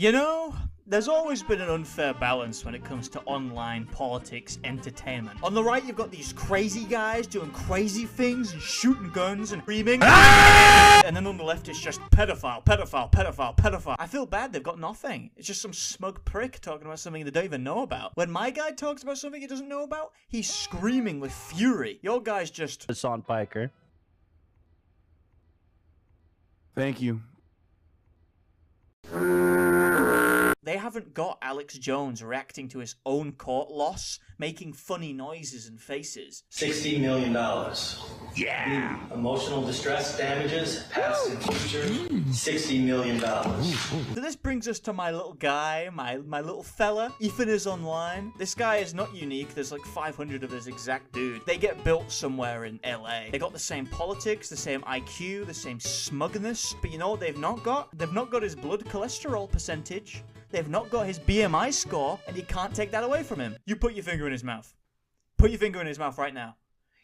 You know, there's always been an unfair balance when it comes to online politics entertainment. On the right, you've got these crazy guys doing crazy things and shooting guns and screaming. And then on the left, it's just pedophile, pedophile, pedophile, pedophile. I feel bad, they've got nothing. It's just some smug prick talking about something they don't even know about. When my guy talks about something he doesn't know about, he's screaming with fury. Your guy's just... Hassan Piker. Thank you. They haven't got Alex Jones reacting to his own court loss, making funny noises and faces. $60 million. Yeah. Emotional distress damages, past and future, $60 million. So this brings us to my little guy, my little fella. Ethan is online. This guy is not unique. There's like 500 of this exact dude. They get built somewhere in LA. They got the same politics, the same IQ, the same smugness. But you know what they've not got? They've not got his blood cholesterol percentage. They've not got his BMI score, and you can't take that away from him. You put your finger in his mouth. Put your finger in his mouth right now.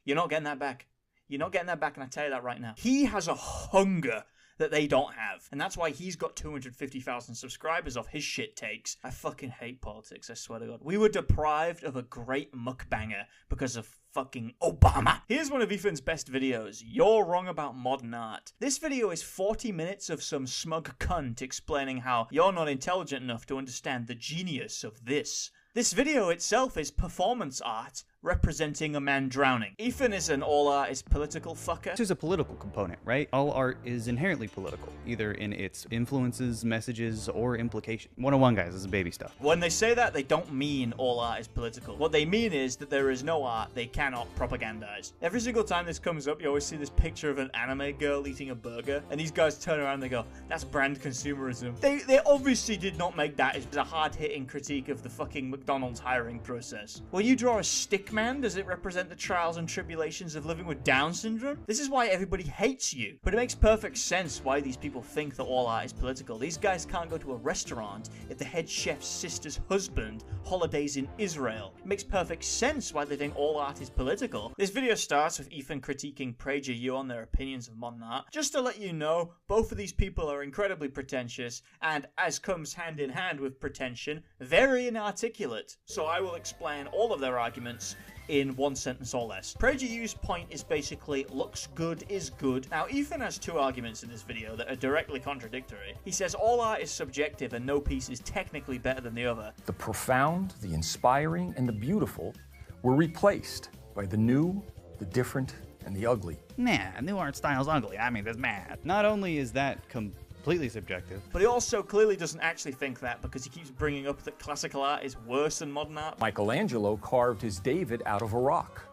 You're not getting that back. You're not getting that back, and I tell you that right now. He has a hunger that they don't have, and that's why he's got 250,000 subscribers off his shit takes. I fucking hate politics, I swear to God. We were deprived of a great mukbanger because of fucking Obama. Here's one of Ethan's best videos. You're wrong about modern art. This video is 40 minutes of some smug cunt explaining how you're not intelligent enough to understand the genius of this. This video itself is performance art representing a man drowning. Ethan is an all art is political fucker. There's a political component, right? All art is inherently political, either in its influences, messages, or implication. 101, guys, this is baby stuff. When they say that, they don't mean all art is political. What they mean is that there is no art they cannot propagandize. Every single time this comes up, you always see this picture of an anime girl eating a burger, and these guys turn around and they go, that's brand consumerism. They obviously did not make that as a hard-hitting critique of the fucking McDonald's hiring process. When you draw a stick man, does it represent the trials and tribulations of living with Down syndrome? This is why everybody hates you. But it makes perfect sense why these people think that all art is political. These guys can't go to a restaurant if the head chef's sister's husband holidays in Israel. It makes perfect sense why they think all art is political. This video starts with Ethan critiquing PragerU on their opinions of modern art. Just to let you know, both of these people are incredibly pretentious, and as comes hand in hand with pretension, very inarticulate. So I will explain all of their arguments in one sentence or less. PragerU's point is basically, looks good is good. Now, Ethan has two arguments in this video that are directly contradictory. He says all art is subjective and no piece is technically better than the other. The profound, the inspiring, and the beautiful were replaced by the new, the different, and the ugly. Nah, new art style's ugly. I mean, that's mad. Not only is that completely subjective, but he also clearly doesn't actually think that because he keeps bringing up that classical art is worse than modern art. Michelangelo carved his David out of a rock.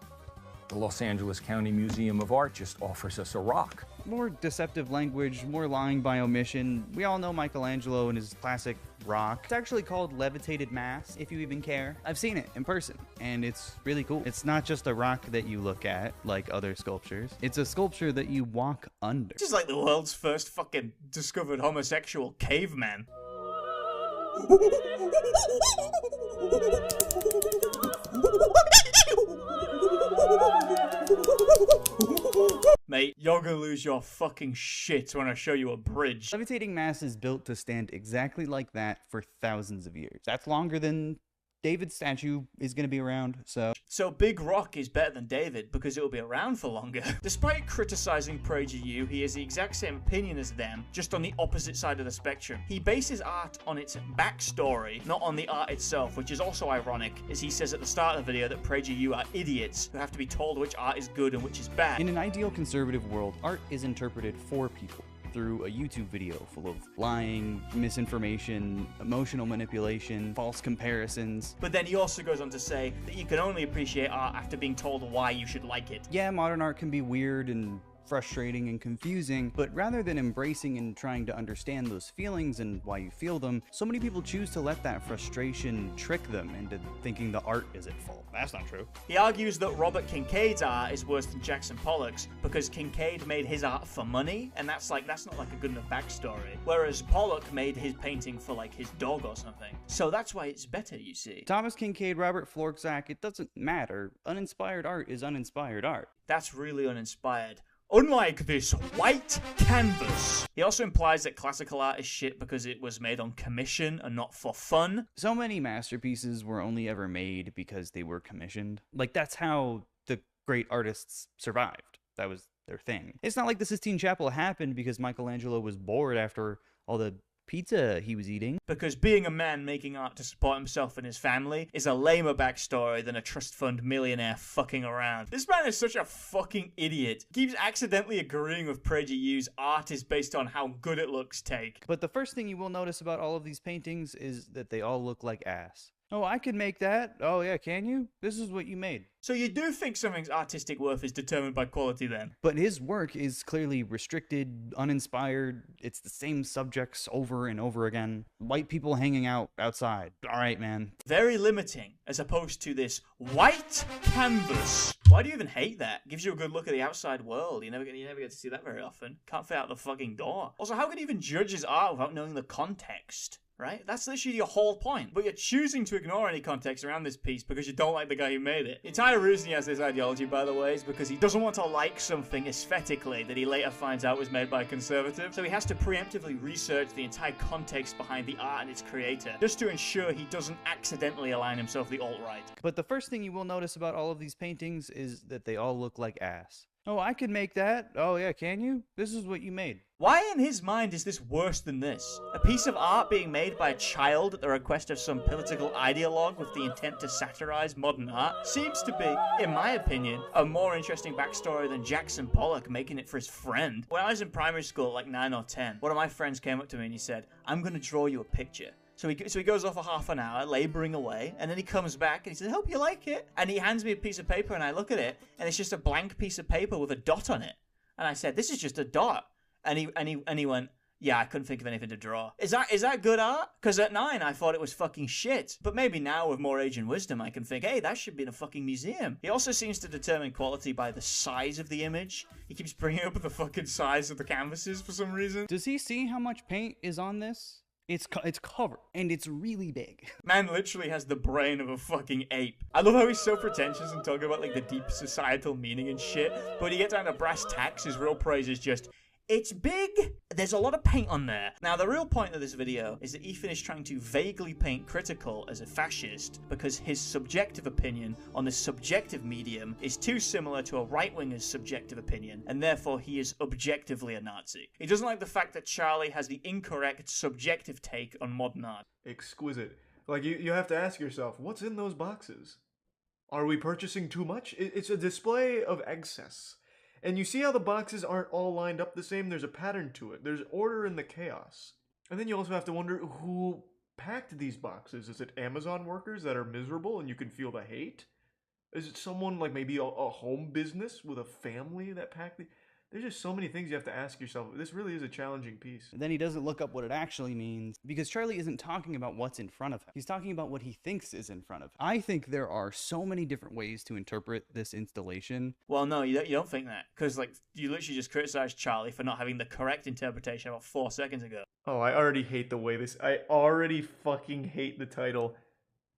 The Los Angeles County Museum of Art just offers us a rock. more deceptive language, more lying by omission. We all know Michelangelo and his classic rock. It's actually called levitated mass, if you even care. I've seen it in person, and it's really cool. It's not just a rock that you look at, like other sculptures. It's a sculpture that you walk under. This is like the world's first fucking discovered homosexual caveman. Mate, you're gonna lose your fucking shit when I show you a bridge. Levitating mass is built to stand exactly like that for thousands of years. That's longer than David's statue is going to be around, so Big Rock is better than David because it will be around for longer. Despite criticizing PragerU, he has the exact same opinion as them, just on the opposite side of the spectrum. He bases art on its backstory, not on the art itself, which is also ironic, as he says at the start of the video that PragerU are idiots who have to be told which art is good and which is bad. In an ideal conservative world, art is interpreted for people through a YouTube video full of lying, misinformation, emotional manipulation, false comparisons. But then he also goes on to say that you can only appreciate art after being told why you should like it. Yeah, modern art can be weird and frustrating and confusing, but rather than embracing and trying to understand those feelings and why you feel them, so many people choose to let that frustration trick them into thinking the art is at fault. That's not true. He argues that Robert Kincaid's art is worse than Jackson Pollock's because Kincaid made his art for money, and that's not like a good enough backstory. Whereas Pollock made his painting for like his dog or something. So that's why it's better, you see. Thomas Kincaid, Robert Florczak, it doesn't matter. Uninspired art is uninspired art. That's really uninspired. unlike this white canvas. He also implies that classical art is shit because it was made on commission and not for fun. So many masterpieces were only ever made because they were commissioned. Like, that's how the great artists survived. That was their thing. It's not like the Sistine Chapel happened because Michelangelo was bored after all the pizza he was eating. Because being a man making art to support himself and his family is a lamer backstory than a trust fund millionaire fucking around. This man is such a fucking idiot. He keeps accidentally agreeing with PragerU's art is based on how good it looks take. But the first thing you will notice about all of these paintings is that they all look like ass. Oh, I could make that. Oh yeah, can you? This is what you made. So you do think something's artistic worth is determined by quality then? But his work is clearly restricted, uninspired. It's the same subjects over and over again. White people hanging out outside. All right, man. Very limiting, as opposed to this white canvas. Why do you even hate that? Gives you a good look at the outside world. You never get to see that very often. Can't fit out the fucking door. Also, how can you even judge his art without knowing the context? Right? That's literally your whole point. But you're choosing to ignore any context around this piece because you don't like the guy who made it. The entire reason he has this ideology, by the way, is because he doesn't want to like something aesthetically that he later finds out was made by a conservative. So he has to preemptively research the entire context behind the art and its creator, just to ensure he doesn't accidentally align himself with the alt-right. But the first thing you will notice about all of these paintings is that they all look like ass. Oh, I could make that. Oh yeah, can you? This is what you made. Why in his mind is this worse than this? A piece of art being made by a child at the request of some political ideologue with the intent to satirize modern art seems to be, in my opinion, a more interesting backstory than Jackson Pollock making it for his friend. When I was in primary school, like 9 or 10, one of my friends came up to me and he said, "I'm gonna draw you a picture." So he goes off for half an hour, laboring away, and then he comes back and he says, "Hope you like it." And he hands me a piece of paper and I look at it, and it's just a blank piece of paper with a dot on it. And I said, "This is just a dot." And he went, "Yeah, I couldn't think of anything to draw." Is that good art? Because at 9 I thought it was fucking shit. But maybe now with more age and wisdom I can think, hey, that should be in a fucking museum. He also seems to determine quality by the size of the image. He keeps bringing up the fucking size of the canvases for some reason. Does he see how much paint is on this? It's covered, and it's really big. Man literally has the brain of a fucking ape. I love how he's so pretentious and talking about like the deep societal meaning and shit, but when you get down to brass tacks, his real praise is just, it's big, there's a lot of paint on there. Now, the real point of this video is that Ethan is trying to vaguely paint Critical as a fascist because his subjective opinion on the subjective medium is too similar to a right-winger's subjective opinion, and therefore he is objectively a Nazi. He doesn't like the fact that Charlie has the incorrect subjective take on modern art. Exquisite. Like, you have to ask yourself, what's in those boxes? Are we purchasing too much? It's a display of excess. And you see how the boxes aren't all lined up the same? There's a pattern to it. There's order in the chaos. And then you also have to wonder who packed these boxes. Is it Amazon workers that are miserable and you can feel the hate? Is it someone like maybe a home business with a family that packed the... There's just so many things you have to ask yourself. This really is a challenging piece. Then he doesn't look up what it actually means, because Charlie isn't talking about what's in front of him. He's talking about what he thinks is in front of him. I think there are so many different ways to interpret this installation. Well, no, you don't think that. Because, like, you literally just criticized Charlie for not having the correct interpretation about 4 seconds ago. Oh, I already hate the way this... I already fucking hate the title.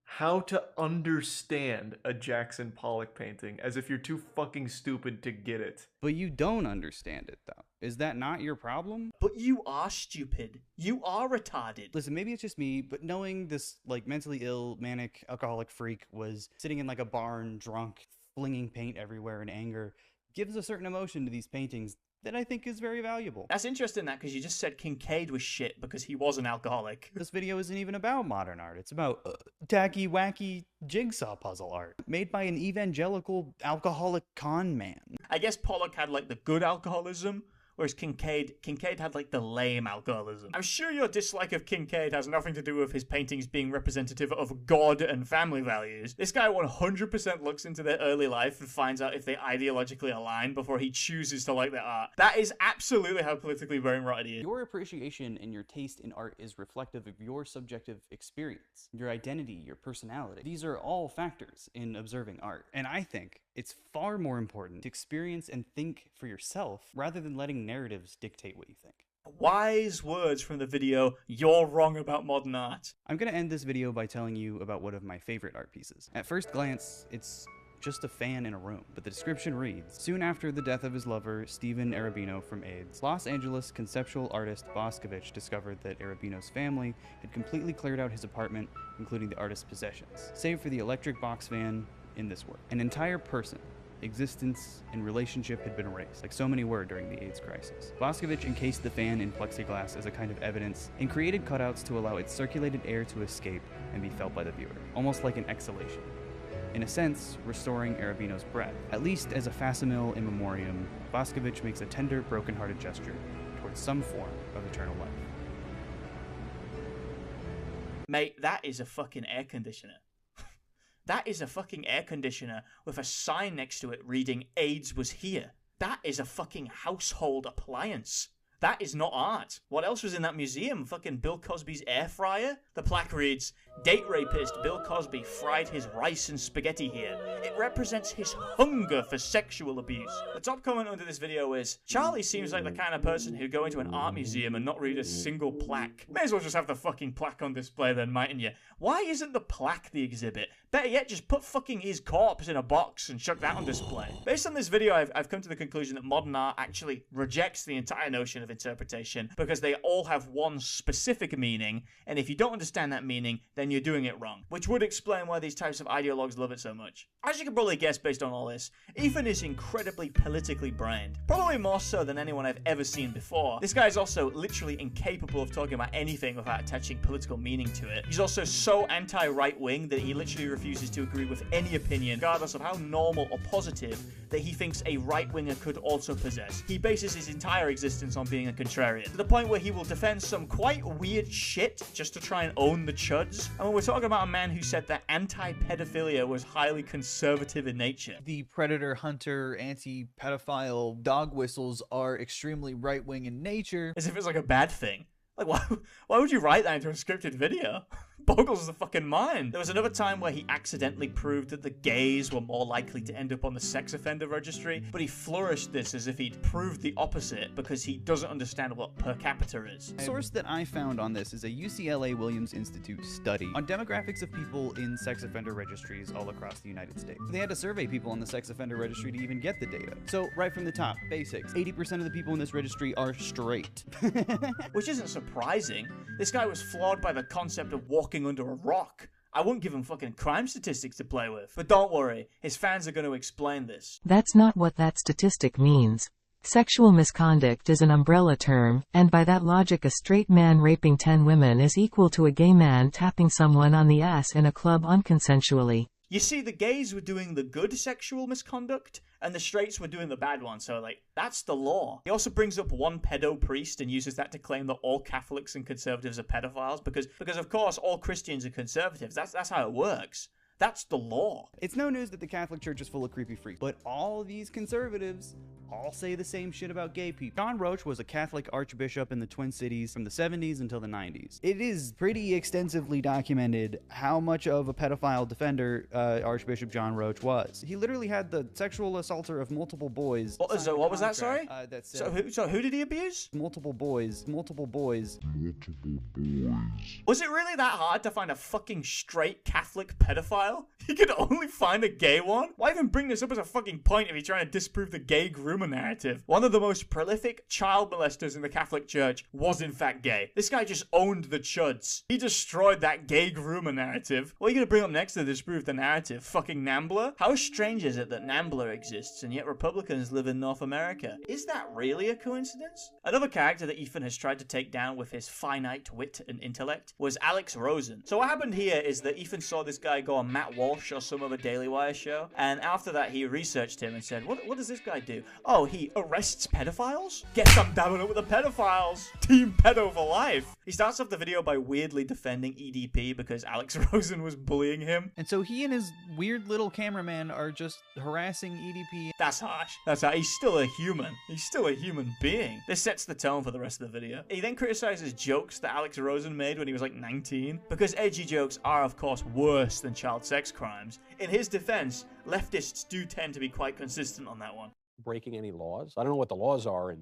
How to Understand a Jackson Pollock Painting, as if you're too fucking stupid to get it. But you don't understand it, though. Is that not your problem? But you are stupid. You are retarded. Listen, maybe it's just me, but knowing this, like, mentally ill, manic, alcoholic freak was sitting in, like, a barn, drunk, flinging paint everywhere in anger, gives a certain emotion to these paintings that I think is very valuable. That's interesting, that, because you just said Kincaid was shit because he was an alcoholic. This video isn't even about modern art. It's about tacky, wacky jigsaw puzzle art made by an evangelical alcoholic con man. I guess Pollock had, like, the good alcoholism, whereas Kincaid had, like, the lame alcoholism. I'm sure your dislike of Kincaid has nothing to do with his paintings being representative of God and family values. This guy 100% looks into their early life and finds out if they ideologically align before he chooses to like their art. That is absolutely how politically brain-rotted he is. Your appreciation and your taste in art is reflective of your subjective experience, your identity, your personality. These are all factors in observing art. And I think it's far more important to experience and think for yourself rather than letting narratives dictate what you think. Wise words from the video, "You're wrong about modern art." I'm going to end this video by telling you about one of my favorite art pieces. At first glance, it's just a fan in a room. But the description reads, soon after the death of his lover, Stephen Arabino, from AIDS, Los Angeles conceptual artist Boscovich discovered that Arabino's family had completely cleared out his apartment, including the artist's possessions, save for the electric box fan in this work. An entire person, existence, and relationship had been erased, like so many were during the AIDS crisis. Boscovich encased the fan in plexiglass as a kind of evidence and created cutouts to allow its circulated air to escape and be felt by the viewer, almost like an exhalation. In a sense, restoring Arabino's breath. At least as a facsimile in memoriam, Boscovich makes a tender, broken-hearted gesture towards some form of eternal life. Mate, that is a fucking air conditioner. That is a fucking air conditioner with a sign next to it reading AIDS was here. That is a fucking household appliance. That is not art. What else was in that museum? Fucking Bill Cosby's air fryer? The plaque reads, date rapist Bill Cosby fried his rice and spaghetti here. It represents his hunger for sexual abuse. The top comment under this video is, Charlie seems like the kind of person who'd go into an art museum and not read a single plaque. May as well just have the fucking plaque on display then, mightn't you? Why isn't the plaque the exhibit? Better yet, just put fucking his corpse in a box and chuck that on display. Based on this video, I've come to the conclusion that modern art actually rejects the entire notion of interpretation because they all have one specific meaning, and if you don't understand that meaning, then you're doing it wrong. Which would explain why these types of ideologues love it so much. As you can probably guess based on all this, Ethan is incredibly politically brained. Probably more so than anyone I've ever seen before. This guy is also literally incapable of talking about anything without attaching political meaning to it. He's also so anti-right-wing that he literally refuses to agree with any opinion, regardless of how normal or positive, that he thinks a right-winger could also possess. He bases his entire existence on being a contrarian, to the point where he will defend some quite weird shit just to try and own the chuds. I mean, we're talking about a man who said that anti-pedophilia was highly conservative in nature. The predator-hunter, anti-pedophile dog whistles are extremely right-wing in nature. As if it's like a bad thing. Like, why would you write that into a scripted video? Boggles the fucking mind. There was another time where he accidentally proved that the gays were more likely to end up on the sex offender registry, but he flourished this as if he'd proved the opposite because he doesn't understand what per capita is. The source that I found on this is a UCLA Williams Institute study on demographics of people in sex offender registries all across the United States. They had to survey people on the sex offender registry to even get the data. So, right from the top, basics. 80% of the people in this registry are straight. Which isn't surprising. This guy was flawed by the concept of walking under a rock. I wouldn't give him fucking crime statistics to play with. But don't worry, his fans are going to explain this. That's not what that statistic means. Sexual misconduct is an umbrella term, and by that logic a straight man raping 10 women is equal to a gay man tapping someone on the ass in a club unconsensually. You see, the gays were doing the good sexual misconduct, and the straights were doing the bad one, so, like, that's the law. He also brings up one pedo priest and uses that to claim that all Catholics and conservatives are pedophiles, because of course, all Christians are conservatives. That's how it works. That's the law. It's no news that the Catholic Church is full of creepy freaks, but all these conservatives all say the same shit about gay people. John Roach was a Catholic archbishop in the Twin Cities from the 70s until the 90s. It is pretty extensively documented how much of a pedophile defender Archbishop John Roach was. He literally had the sexual assaulter of multiple boys. What was that, sorry? So who did he abuse? Multiple boys. Was it really that hard to find a fucking straight Catholic pedophile? You could only find a gay one? Why even bring this up as a fucking point if you're trying to disprove the gay groomer narrative? One of the most prolific child molesters in the Catholic Church was in fact gay. This guy just owned the chuds. He destroyed that gay groomer narrative. What are you gonna bring up next to disprove the narrative? Fucking Nambla? How strange is it that Nambla exists and yet Republicans live in North America? Is that really a coincidence? Another character that Ethan has tried to take down with his finite wit and intellect was Alex Rosen. So what happened here is that Ethan saw this guy go on Matt Walsh or some other Daily Wire show, and after that he researched him and said, what does this guy do? Oh, he arrests pedophiles? Guess I'm dabbing up with the pedophiles. Team pedo for life. He starts off the video by weirdly defending EDP because Alex Rosen was bullying him. And so he and his weird little cameraman are just harassing EDP. That's harsh. That's harsh. He's still a human. He's still a human being. This sets the tone for the rest of the video. He then criticizes jokes that Alex Rosen made when he was like 19, because edgy jokes are of course worse than child sex crimes. In his defense, leftists do tend to be quite consistent on that one. Breaking any laws. I don't know what the laws are in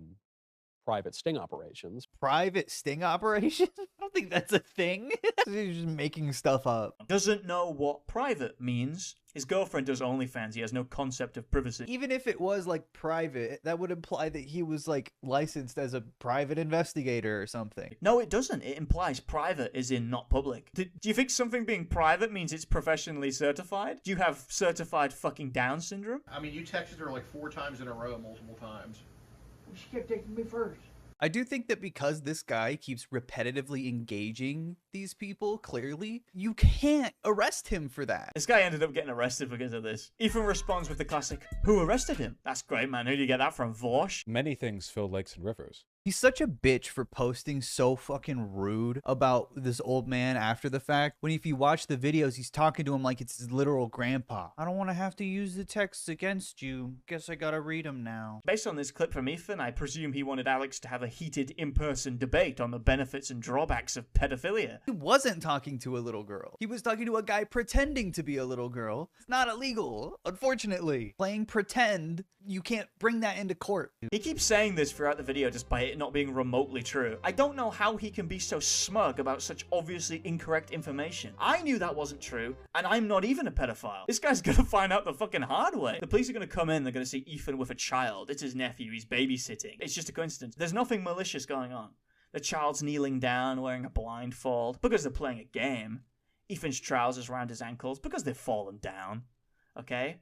private sting operations. Private sting operations? What think that's a thing. He's just making stuff up. Doesn't know what private means. His girlfriend does OnlyFans. He has no concept of privacy. Even if it was like private, that would imply that he was like licensed as a private investigator or something. No, it doesn't. It implies private is in not public. Do you think something being private means it's professionally certified? Do you have certified fucking Down syndrome? I mean, you texted her like 4 times in a row, multiple times. She kept taking me first. I do think that because this guy keeps repetitively engaging these people, clearly, you can't arrest him for that. This guy ended up getting arrested because of this. Ethan responds with the classic, "Who arrested him?" That's great, man. Who do you get that from? Vosh? Many things fill lakes and rivers. He's such a bitch for posting so fucking rude about this old man after the fact. When if you watch the videos, he's talking to him like it's his literal grandpa. I don't want to have to use the texts against you. Guess I gotta read them now. Based on this clip from Ethan, I presume he wanted Alex to have a heated in-person debate on the benefits and drawbacks of pedophilia. He wasn't talking to a little girl. He was talking to a guy pretending to be a little girl. It's not illegal, unfortunately. Playing pretend, you can't bring that into court. He keeps saying this throughout the video despite it not being remotely true. I don't know how he can be so smug about such obviously incorrect information. I knew that wasn't true, and I'm not even a pedophile. This guy's gonna find out the fucking hard way. The police are gonna come in, they're gonna see Ethan with a child. It's his nephew, he's babysitting. It's just a coincidence. There's nothing malicious going on. The child's kneeling down, wearing a blindfold, because they're playing a game. Ethan's trousers around his ankles, because they've fallen down. Okay?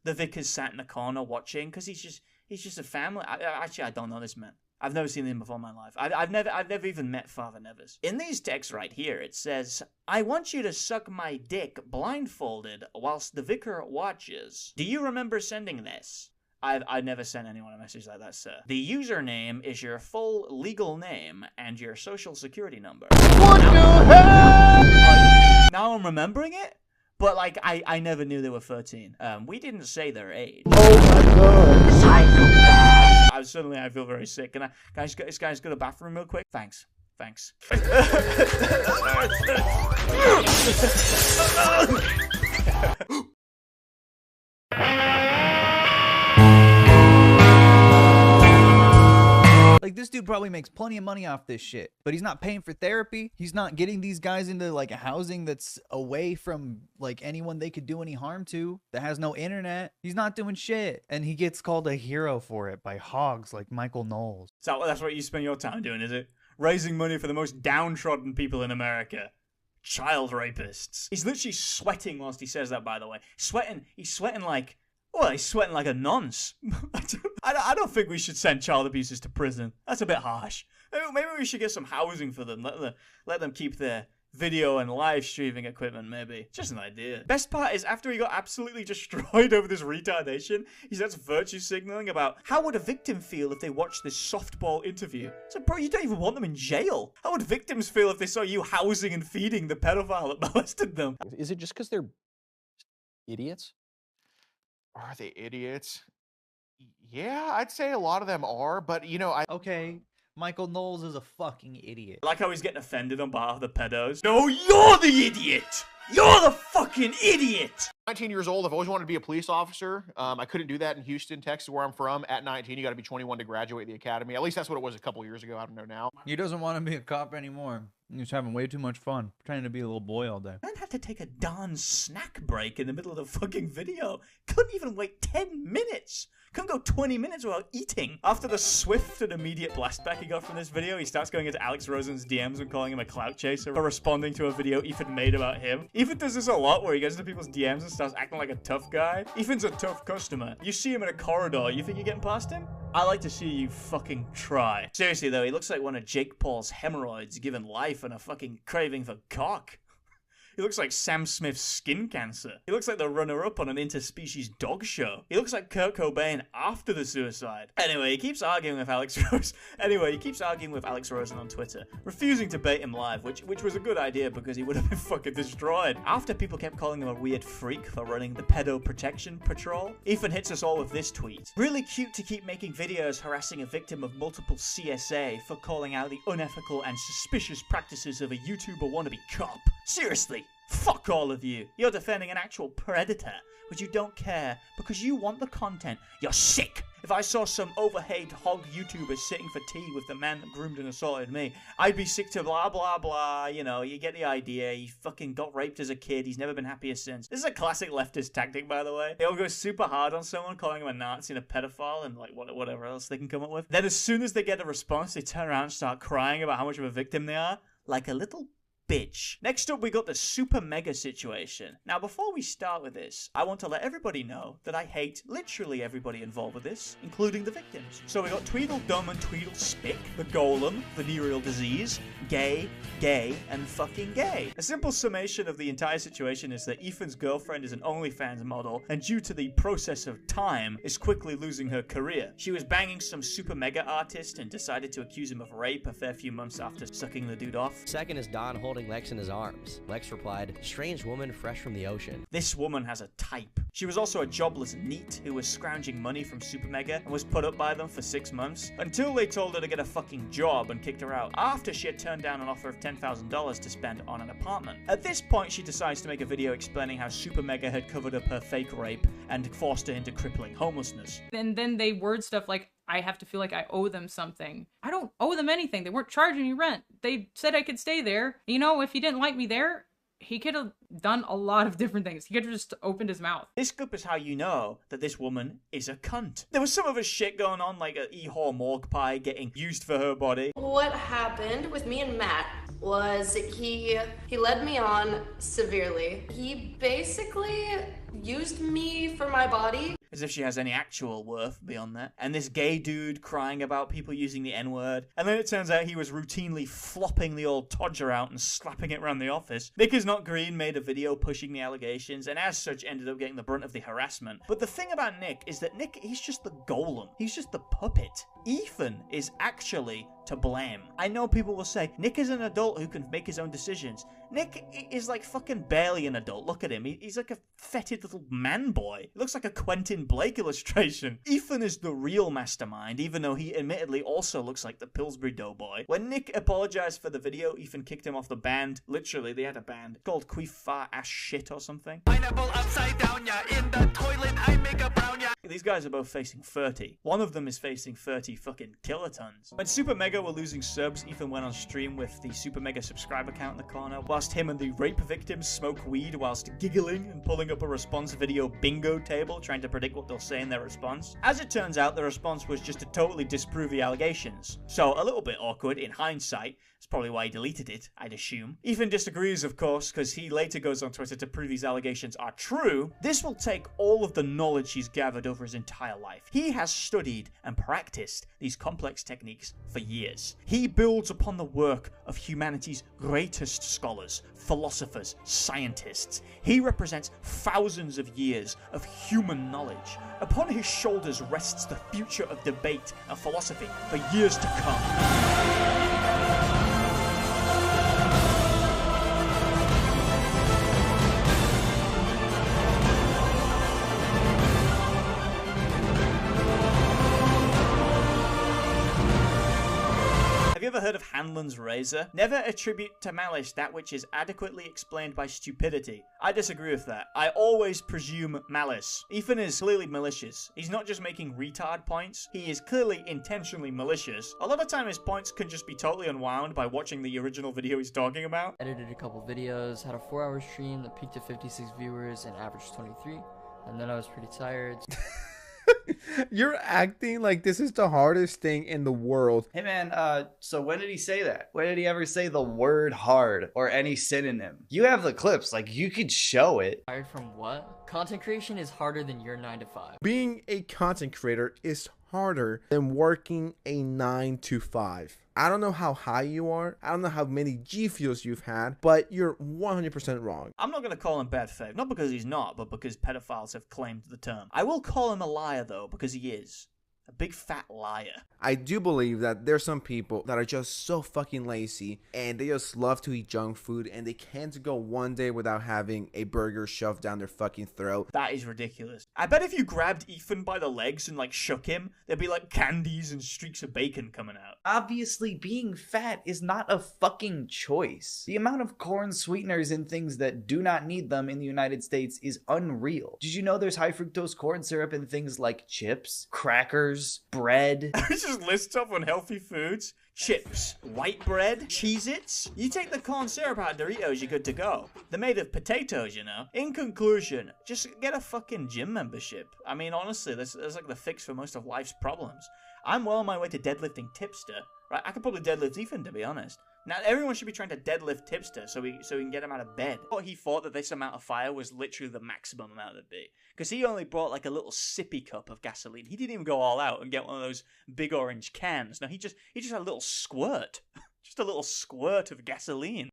The vicar's sat in the corner watching, because he's just a family. Actually, I don't know this man. I've never seen him before in my life. I've never even met Father Nevers. In these texts right here, it says, "I want you to suck my dick blindfolded whilst the vicar watches. Do you remember sending this?" I've never sent anyone a message like that, sir. The username is your full legal name and your social security number. What the hell? Now I'm remembering it? But, like, I never knew they were 13. We didn't say their age. Oh my god. Suddenly I feel very sick. Can this guy's go to the bathroom real quick? Thanks. Thanks. Like, this dude probably makes plenty of money off this shit, but he's not paying for therapy. He's not getting these guys into, like, a housing that's away from, like, anyone they could do any harm to, that has no internet. He's not doing shit. And he gets called a hero for it by hogs like Michael Knowles. So that's what you spend your time doing, is it? Raising money for the most downtrodden people in America. Child rapists. He's literally sweating whilst he says that, by the way. He's sweating like... Well, he's sweating like a nonce. I don't think we should send child abusers to prison. That's a bit harsh. Maybe we should get some housing for them. Let them keep their video and live streaming equipment, maybe. Just an idea. Best part is after he got absolutely destroyed over this retardation, he starts virtue signaling about how would a victim feel if they watched this softball interview. So, bro, you don't even want them in jail. How would victims feel if they saw you housing and feeding the pedophile that molested them? Is it just because they're idiots? Are they idiots? Yeah, I'd say a lot of them are, but you know, Okay, Michael Knowles is a fucking idiot. I like how he's getting offended on behalf of the pedos. No, you're the idiot! You're the fucking idiot! 19 years old, I've always wanted to be a police officer. I couldn't do that in Houston, Texas, where I'm from. At 19, you got to be 21 to graduate the academy. At least that's what it was a couple years ago. I don't know now. He doesn't want to be a cop anymore. He's having way too much fun, pretending to be a little boy all day. I don't have to take a darn snack break in the middle of the fucking video. Couldn't even wait 10 minutes. Couldn't go 20 minutes without eating. After the swift and immediate blastback he got from this video, he starts going into Alex Rosen's DMs and calling him a clout chaser for responding to a video Ethan made about him. Ethan does this a lot where he goes into people's DMs and starts acting like a tough guy. Ethan's a tough customer. You see him in a corridor, you think you're getting past him? I like to see you fucking try. Seriously though, he looks like one of Jake Paul's hemorrhoids given life and a fucking craving for cock. He looks like Sam Smith's skin cancer. He looks like the runner-up on an interspecies dog show. He looks like Kurt Cobain after the suicide. Anyway, he keeps arguing with Alex Rosen on Twitter, refusing to bait him live, which was a good idea because he would have been fucking destroyed. After people kept calling him a weird freak for running the Pedo Protection Patrol, Ethan hits us all with this tweet. Really cute to keep making videos harassing a victim of multiple CSA for calling out the unethical and suspicious practices of a YouTuber wannabe cop. Seriously, Exactly. Fuck all of you. You're defending an actual predator, but you don't care because you want the content. You're sick. If I saw some overhated hog YouTuber sitting for tea with the man that groomed and assaulted me, I'd be sick to blah blah blah. You know, you get the idea. He fucking got raped as a kid. He's never been happier since. This is a classic leftist tactic, by the way. They'll go super hard on someone, calling him a Nazi and a pedophile and like whatever else they can come up with. Then as soon as they get a response, they turn around and start crying about how much of a victim they are, like a little bitch. Next up, we got the Super Mega situation. Now, before we start with this, I want to let everybody know that I hate literally everybody involved with this, including the victims. So we got Tweedledum and Tweedlespick, the Golem, Venereal Disease, gay, and fucking gay. A simple summation of the entire situation is that Ethan's girlfriend is an OnlyFans model, and due to the process of time, is quickly losing her career. She was banging some Super Mega artist and decided to accuse him of rape a fair few months after sucking the dude off. Second is Don holding Lex in his arms. Lex replied, "Strange woman fresh from the ocean." This woman has a type. She was also a jobless NEET who was scrounging money from Super Mega and was put up by them for 6 months until they told her to get a fucking job and kicked her out after she had turned down an offer of $10,000 to spend on an apartment. At this point, she decides to make a video explaining how Super Mega had covered up her fake rape and forced her into crippling homelessness. And then they word stuff like, I have to feel like I owe them something. I don't owe them anything. They weren't charging me rent. They said I could stay there. You know, if he didn't like me there, he could have done a lot of different things. He could have just opened his mouth. This clip is how you know that this woman is a cunt. There was some of her shit going on, like a Ehore morgue pie getting used for her body. What happened with me and Matt was he led me on severely. He basically used me for my body. As if she has any actual worth beyond that. And this gay dude crying about people using the N-word. And then it turns out he was routinely flopping the old Todger out and slapping it around the office. Nick is Not Green made a video pushing the allegations and as such ended up getting the brunt of the harassment. But the thing about Nick is that Nick, he's just the golem. He's just the puppet. Ethan is actually to blame. I know people will say, Nick is an adult who can make his own decisions. Nick is like fucking barely an adult. Look at him. He's like a fetid little man boy. He looks like a Quentin Blake illustration. Ethan is the real mastermind, even though he admittedly also looks like the Pillsbury Doughboy. When Nick apologized for the video, Ethan kicked him off the band. Literally, they had a band called Queef Fart Ass Shit or something. Pineapple upside down, yeah. In the toilet, I make a brown, yeah. These guys are both facing 30. One of them is facing 30 fucking kilotons. When Super Mega were losing subs, Ethan went on stream with the Super Mega subscriber count in the corner, whilst him and the rape victims smoke weed whilst giggling and pulling up a response video bingo table trying to predict what they'll say in their response. As it turns out, the response was just to totally disprove the allegations. So, a little bit awkward in hindsight. That's probably why he deleted it, I'd assume. Ethan disagrees, of course, because he later goes on Twitter to prove these allegations are true. This will take all of the knowledge he's gathered over his entire life. He has studied and practiced these complex techniques for years. He builds upon the work of humanity's greatest scholars, philosophers, scientists. He represents thousands of years of human knowledge. Upon his shoulders rests the future of debate and philosophy for years to come. Have you ever heard of Hanlon's razor? Never attribute to malice that which is adequately explained by stupidity. I disagree with that. I always presume malice. Ethan is clearly malicious. He's not just making retard points, he is clearly intentionally malicious. A lot of time his points can just be totally unwound by watching the original video he's talking about. Edited a couple videos, had a 4-hour stream that peaked at 56 viewers and averaged 23, and then I was pretty tired. You're acting like this is the hardest thing in the world. Hey man, so when did he say that? When did he ever say the word hard or any synonym? You have the clips, like you could show it. Tired from what? Content creation is harder than your 9 to 5. Being a content creator is harder than working a 9 to 5. I don't know how high you are. I don't know how many G Fuels you've had, but you're 100% wrong. I'm not going to call him bad faith, not because he's not, but because pedophiles have claimed the term. I will call him a liar, though, because he is. A big fat liar. I do believe that there's some people that are just so fucking lazy and they just love to eat junk food and they can't go one day without having a burger shoved down their fucking throat. That is ridiculous. I bet if you grabbed Ethan by the legs and like shook him, there'd be like candies and streaks of bacon coming out. Obviously, being fat is not a fucking choice. The amount of corn sweeteners in things that do not need them in the United States is unreal. Did you know there's high fructose corn syrup in things like chips, crackers, bread? It just lists off unhealthy foods. Chips, white bread, Cheez-Its. You take the corn syrup out of Doritos, you're good to go. They're made of potatoes, you know. In conclusion, just get a fucking gym membership. I mean, honestly, that's like the fix for most of life's problems. I'm well on my way to deadlifting Tipster. Right? I could probably deadlift Ethan, to be honest. Now, everyone should be trying to deadlift Tipster so we can get him out of bed. But he thought that this amount of fire was literally the maximum amount it'd be. Because he only brought like a little sippy cup of gasoline. He didn't even go all out and get one of those big orange cans. No, he just had a little squirt. Just a little squirt of gasoline.